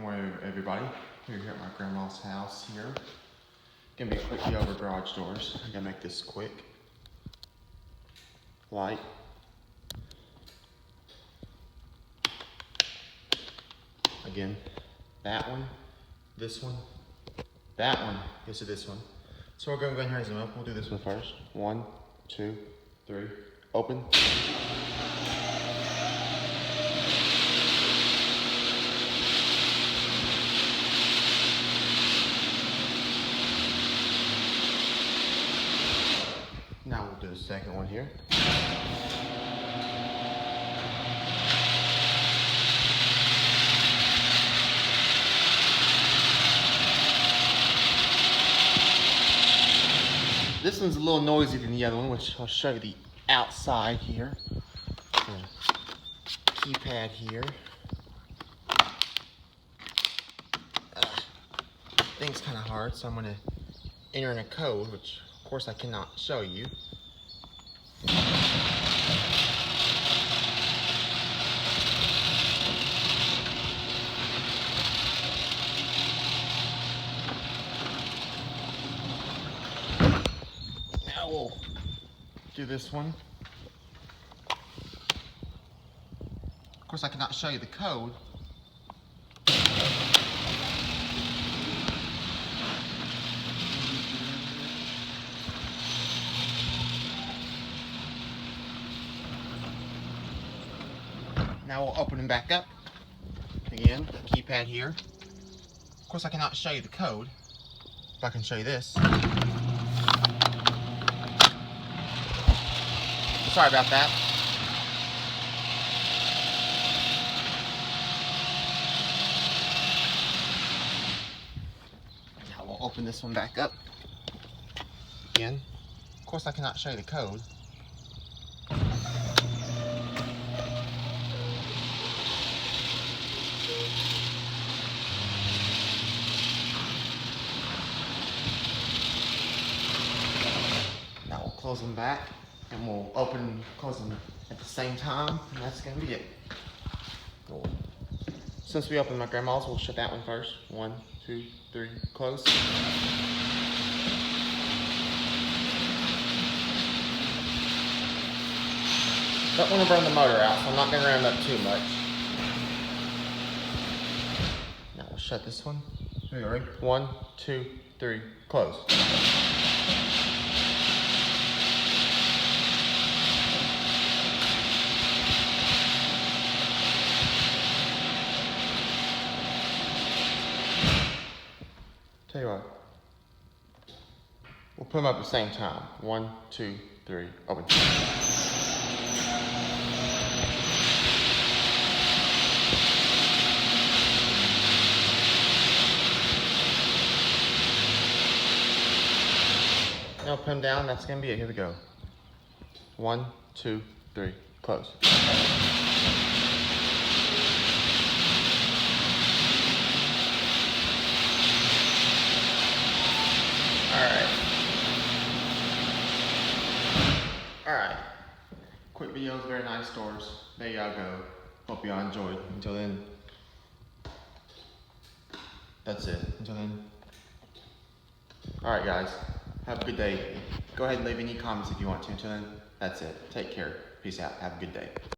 morning, everybody. We're here at my grandma's house here. Gonna be a quick video over garage doors. I gotta make this quick. Light. Again, that one, this one, that one, gets to this one. So we're gonna go ahead and zoom up. We'll do this one first. 1, 2, 3, open. Now we'll do the second one here. This one's a little noisier than the other one, which I'll show you the outside here. The keypad here. Thing's kind of hard, so I'm going to enter in a code, which of course I cannot show you. Now we'll do this one. Of course I cannot show you the code. Now we'll open them back up. Again, keypad here. Of course I cannot show you the code, but I can show you this. Sorry about that. Now we'll open this one back up. Again, of course I cannot show you the code. Close them back, and we'll open and close them at the same time, and that's gonna be it. Cool. Since we opened my grandma's, we'll shut that one first. 1, 2, 3, close. Don't want to burn the motor out, so I'm not gonna ram it up too much. Now we'll shut this one. Are you ready? 1, 2, 3, close. Tell you what, we'll put them up at the same time. 1, 2, 3, open. Now put them down, that's gonna be it. Here we go. 1, 2, 3, close. Alright. Quick videos, very nice doors. There y'all go. Hope y'all enjoyed. Until then, that's it. Until then. Alright guys, have a good day. Go ahead and leave any comments if you want to. Until then, that's it. Take care. Peace out. Have a good day.